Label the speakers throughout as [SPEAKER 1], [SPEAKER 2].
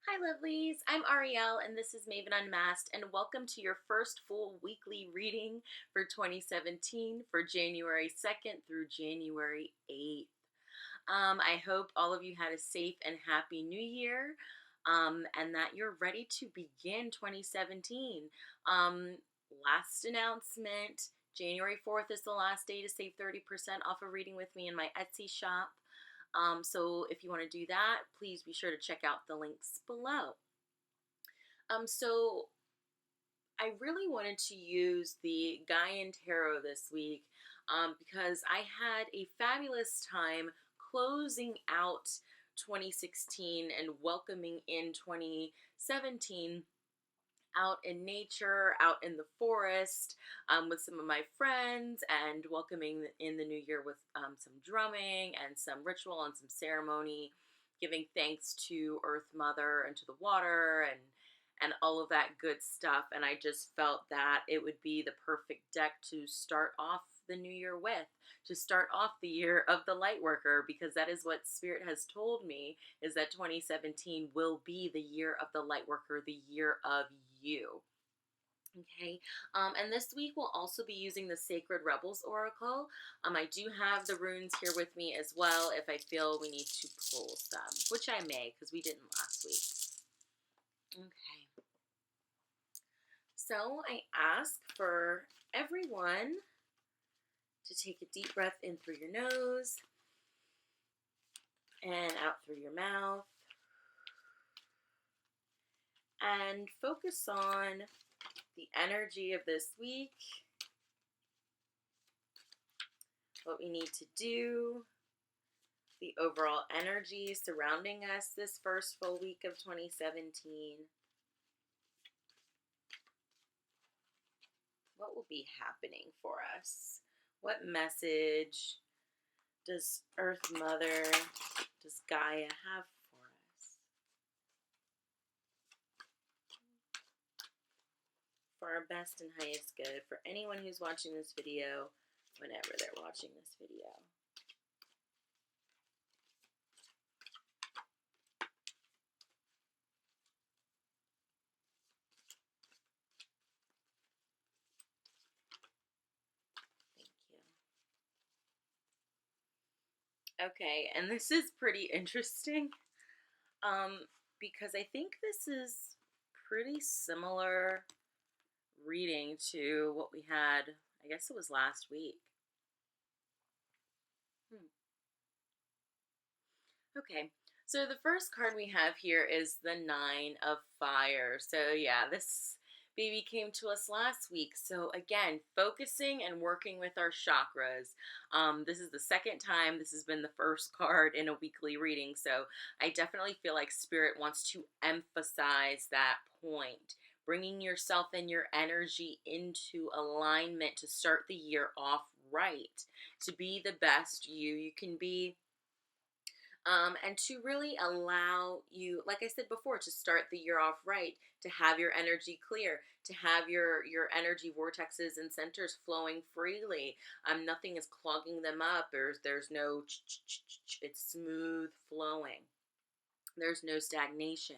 [SPEAKER 1] Hi, lovelies. I'm Ariel, and this is Maven Unmasked, and welcome to your first full weekly reading for 2017 for January 2nd through January 8th. I hope all of you had a safe and happy new year, and that you're ready to begin 2017. Last announcement, January 4th is the last day to save 30% off a reading with me in my Etsy shop. So if you want to do that, please be sure to check out the links below. So I really wanted to use the Gaian Tarot this week because I had a fabulous time closing out 2016 and welcoming in 2017 out in nature, out in the forest, with some of my friends, and welcoming in the new year with some drumming and some ritual and some ceremony, giving thanks to Earth Mother and to the water and all of that good stuff. And I just felt that it would be the perfect deck to start off the new year with, to start off the year of the light worker, because that is what Spirit has told me, is that 2017 will be the year of the light worker, the year of you. Okay, and this week we'll also be using the Sacred Rebels Oracle. I do have the runes here with me as well if I feel we need to pull some, which I may, because we didn't last week. Okay, so I ask for everyone to take a deep breath in through your nose and out through your mouth, and focus on the energy of this week, what we need to do, the overall energy surrounding us this first full week of 2017. What will be happening for us? What message does Earth Mother, does Gaia have for us? For our best and highest good, for anyone who's watching this video, whenever they're watching this video. Okay, and this is pretty interesting because I think this is pretty similar reading to what we had, I guess it was last week. Okay, so the first card we have here is the Nine of Fire. So yeah, this baby came to us last week. So again, focusing and working with our chakras. This is the second time this has been the first card in a weekly reading. So I definitely feel like Spirit wants to emphasize that point. Bringing yourself and your energy into alignment to start the year off right. To be the best you can be. And to really allow you, like I said before, to start the year off right, to have your energy clear, to have your energy vortexes and centers flowing freely. Nothing is clogging them up. There's no it's smooth flowing. There's no stagnation.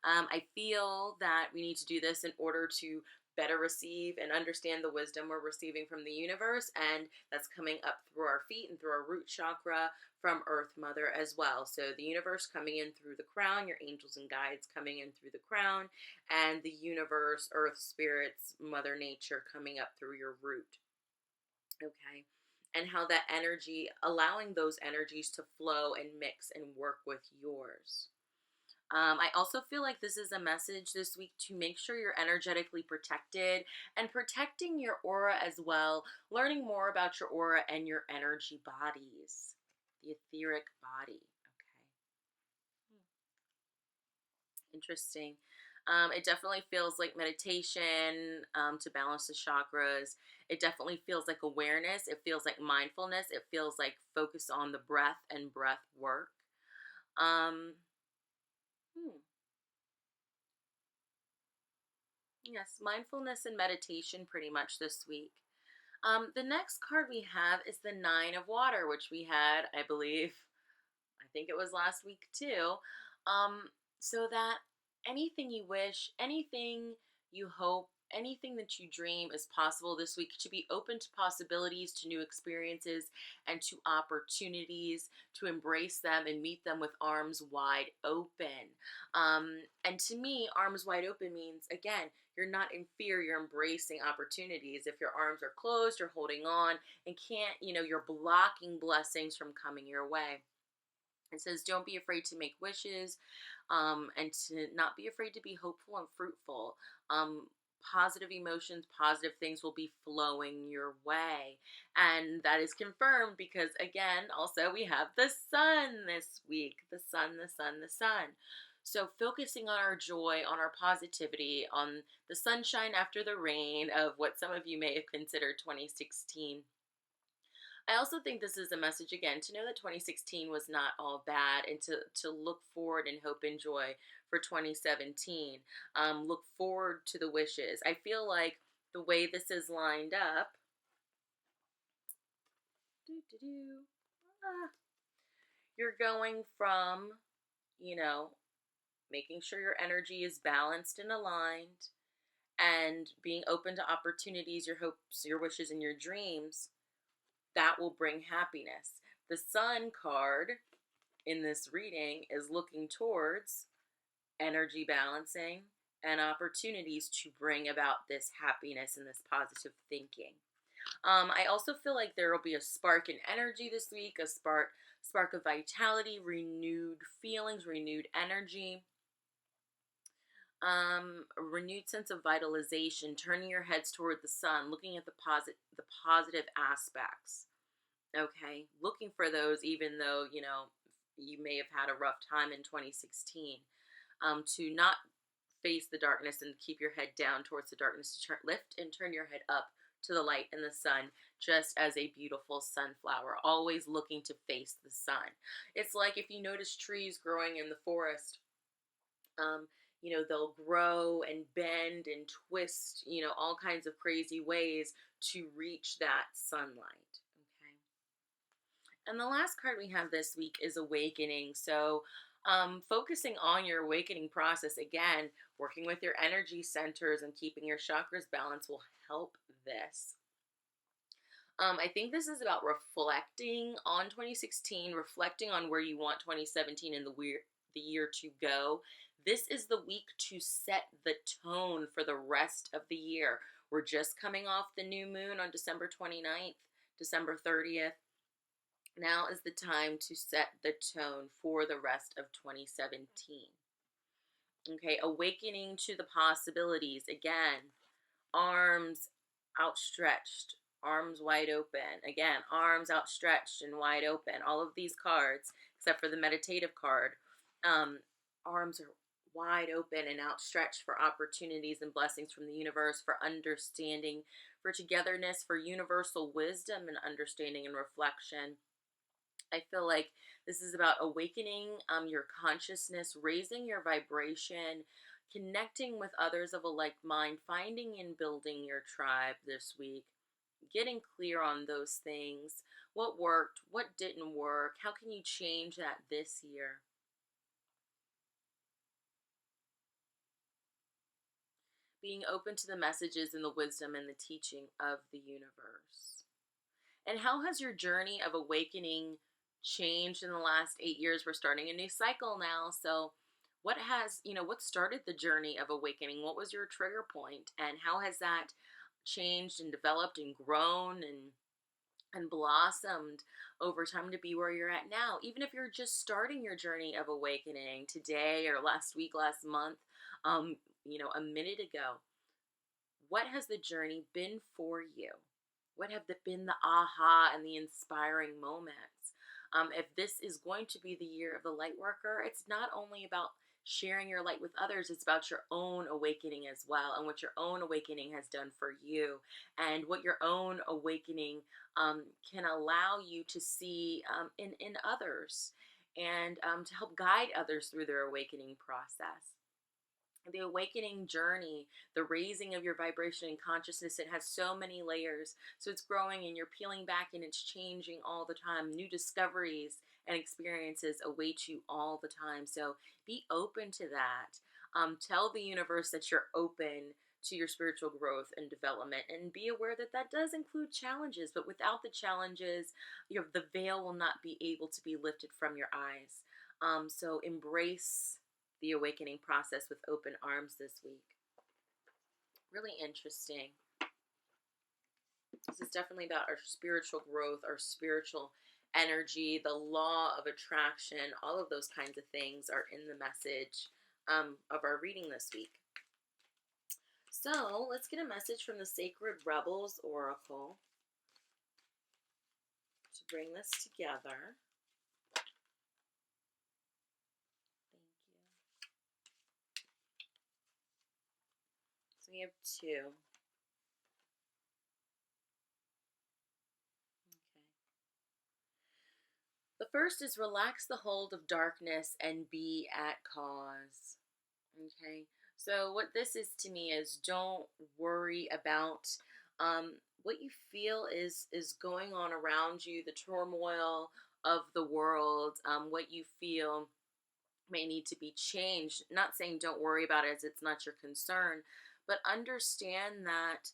[SPEAKER 1] I feel that we need to do this in order to better receive and understand the wisdom we're receiving from the universe, and that's coming up through our feet and through our root chakra from Earth Mother as well. So the universe coming in through the crown, your angels and guides coming in through the crown, and the universe, Earth, spirits, Mother Nature coming up through your root. Okay, and how that energy, allowing those energies to flow and mix and work with yours. I also feel like this is a message this week to make sure you're energetically protected and protecting your aura as well, learning more about your aura and your energy bodies, the etheric body. Okay. Interesting. It definitely feels like meditation to balance the chakras. It definitely feels like awareness. It feels like mindfulness. It feels like focus on the breath and breath work. Yes, mindfulness and meditation pretty much this week. The next card we have is the Nine of Water, which we had, I believe, I think it was last week too. So that anything you wish, anything you hope, anything that you dream is possible this week. To be open to possibilities, to new experiences, and to opportunities, to embrace them and meet them with arms wide open. And to me, arms wide open means, again, you're not in fear, you're embracing opportunities. If your arms are closed, you're holding on and can't, you're blocking blessings from coming your way. It says, don't be afraid to make wishes, and to not be afraid to be hopeful and fruitful. Um, Positive emotions, positive things will be flowing your way. And that is confirmed because, again, also we have the sun this week. The sun, the sun, the sun. So, focusing on our joy, on our positivity, on the sunshine after the rain of what some of you may have considered 2016. I also think this is a message again to know that 2016 was not all bad, and to look forward in hope and joy for 2017. Look forward to the wishes. I feel like the way this is lined up, ah, you're going from, you know, making sure your energy is balanced and aligned and being open to opportunities, your hopes, your wishes, and your dreams that will bring happiness. The Sun card in this reading is looking towards energy balancing and opportunities to bring about this happiness and this positive thinking. I also feel like there will be a spark in energy this week, a spark of vitality, renewed feelings, renewed energy, a renewed sense of vitalization, turning your heads toward the sun, looking at the positive aspects. Okay, looking for those, even though you may have had a rough time in 2016. To not face the darkness and keep your head down towards the darkness, to lift and turn your head up to the light and the sun, just as a beautiful sunflower, always looking to face the sun. It's like if you notice trees growing in the forest, um, they'll grow and bend and twist, all kinds of crazy ways to reach that sunlight. Okay. And the last card we have this week is Awakening. So, focusing on your awakening process, again, working with your energy centers and keeping your chakras balanced will help this. I think this is about reflecting on 2016, reflecting on where you want 2017 and the year to go. This is the week to set the tone for the rest of the year. We're just coming off the new moon on December 29th, December 30th. Now is the time to set the tone for the rest of 2017. Okay, awakening to the possibilities. Again, arms outstretched, arms wide open. Again, arms outstretched and wide open. All of these cards, except for the meditative card, arms are wide open and outstretched for opportunities and blessings from the universe, for understanding, for togetherness, for universal wisdom and understanding and reflection. I feel like this is about awakening your consciousness, raising your vibration, connecting with others of a like mind, finding and building your tribe this week, getting clear on those things. What worked? What didn't work? How can you change that this year? Being open to the messages and the wisdom and the teaching of the universe. And how has your journey of awakening changed in the last 8 years? We're starting a new cycle now. So, what started the journey of awakening? What was your trigger point? And how has that changed and developed and grown and blossomed over time to be where you're at now? Even if you're just starting your journey of awakening today or last week, last month, a minute ago, what has the journey been for you? What have been the aha and the inspiring moments? If this is going to be the year of the light worker, it's not only about sharing your light with others, it's about your own awakening as well, and what your own awakening has done for you, and what your own awakening can allow you to see in others, and to help guide others through their awakening process. The awakening journey, the raising of your vibration and consciousness, it has so many layers. So it's growing and you're peeling back and it's changing all the time. New discoveries and experiences await you all the time. So be open to that. Tell the universe that you're open to your spiritual growth and development, and be aware that that does include challenges, but without the challenges, the veil will not be able to be lifted from your eyes. So embrace the awakening process with open arms this week. Really interesting. This is definitely about our spiritual growth, our spiritual energy, the law of attraction. All of those kinds of things are in the message of our reading this week. So let's get a message from the Sacred Rebels Oracle to bring this together. Thank you. So we have two. Okay. The first is relax the hold of darkness and be at cause. Okay. So what this is to me is, don't worry about what you feel is going on around you, the turmoil of the world, what you feel may need to be changed. Not saying don't worry about it as it's not your concern, but understand that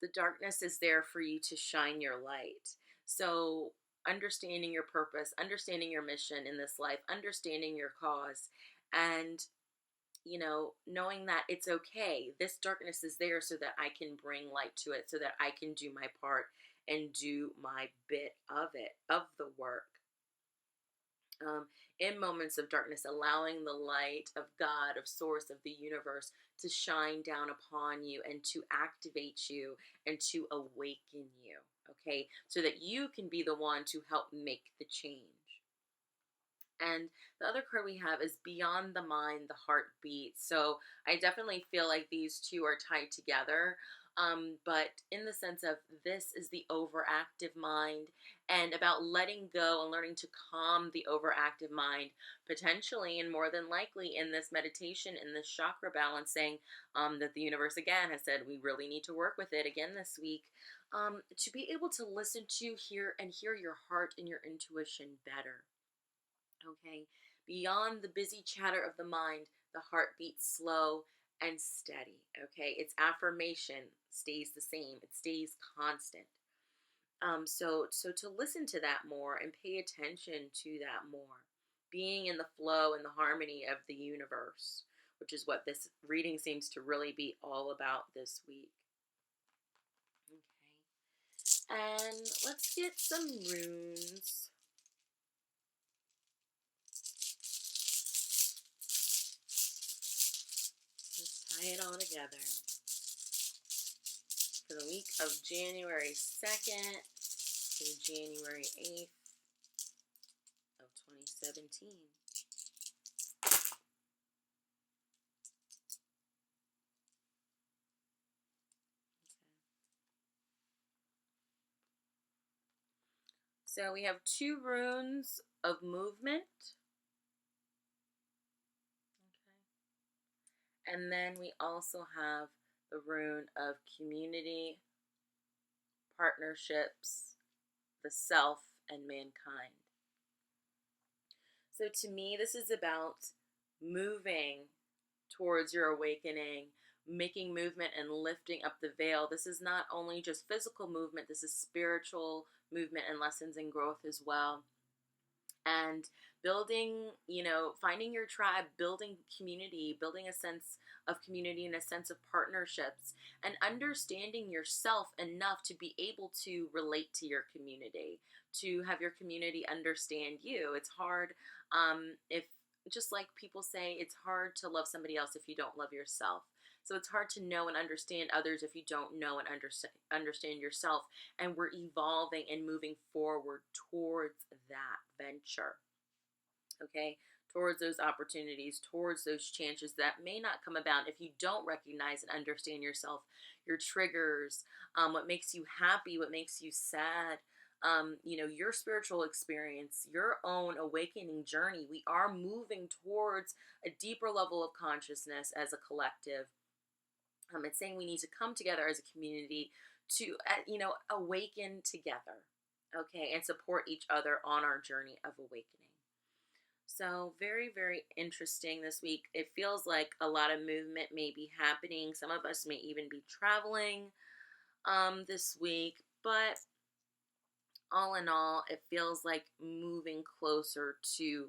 [SPEAKER 1] the darkness is there for you to shine your light. So understanding your purpose, understanding your mission in this life, understanding your cause, and knowing that it's okay. This darkness is there so that I can bring light to it, so that I can do my part and do my bit of it, of the work. In moments of darkness, allowing the light of God, of Source, of the universe to shine down upon you and to activate you and to awaken you, okay? So that you can be the one to help make the change. And the other card we have is Beyond the Mind, the Heart Beats. So I definitely feel like these two are tied together. But in the sense of, this is the overactive mind, and about letting go and learning to calm the overactive mind, potentially and more than likely in this meditation, in this chakra balancing, that the universe again has said we really need to work with it again this week, to be able to listen to, hear your heart and your intuition better. Okay, beyond the busy chatter of the mind, the heart beats slow and steady. Okay, its affirmation stays the same, it stays constant. So to listen to that more and pay attention to that more, being in the flow and the harmony of the universe, which is what this reading seems to really be all about this week. Okay, and let's get some runes. Tie it all together for the week of January 2nd through January 8th of 2017. So we have two runes of movement. Okay. And then we also have the rune of community, partnerships, the self, and mankind. So to me, this is about moving towards your awakening, making movement and lifting up the veil. This is not only just physical movement, this is spiritual movement and lessons and growth as well. And building, finding your tribe, building community, building a sense of community and a sense of partnerships, and understanding yourself enough to be able to relate to your community, to have your community understand you. It's hard, if, just like people say, it's hard to love somebody else if you don't love yourself. So it's hard to know and understand others if you don't know and understand yourself. And we're evolving and moving forward towards that venture, okay? Towards those opportunities, towards those chances that may not come about if you don't recognize and understand yourself, your triggers, what makes you happy, what makes you sad, your spiritual experience, your own awakening journey. We are moving towards a deeper level of consciousness as a collective. It's saying we need to come together as a community to, awaken together, okay, and support each other on our journey of awakening. So, very, very interesting this week. It feels like a lot of movement may be happening. Some of us may even be traveling this week, but all in all, it feels like moving closer to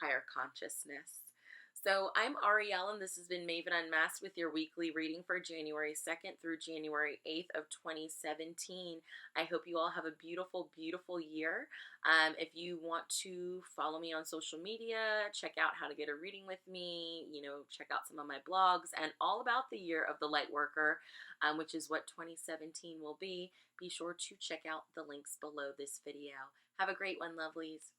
[SPEAKER 1] higher consciousness. So, I'm Ariel, and this has been Maven Unmasked with your weekly reading for January 2nd through January 8th of 2017. I hope you all have a beautiful, beautiful year. If you want to follow me on social media, check out how to get a reading with me, check out some of my blogs and all about the year of the light worker, which is what 2017 will be sure to check out the links below this video. Have a great one, lovelies.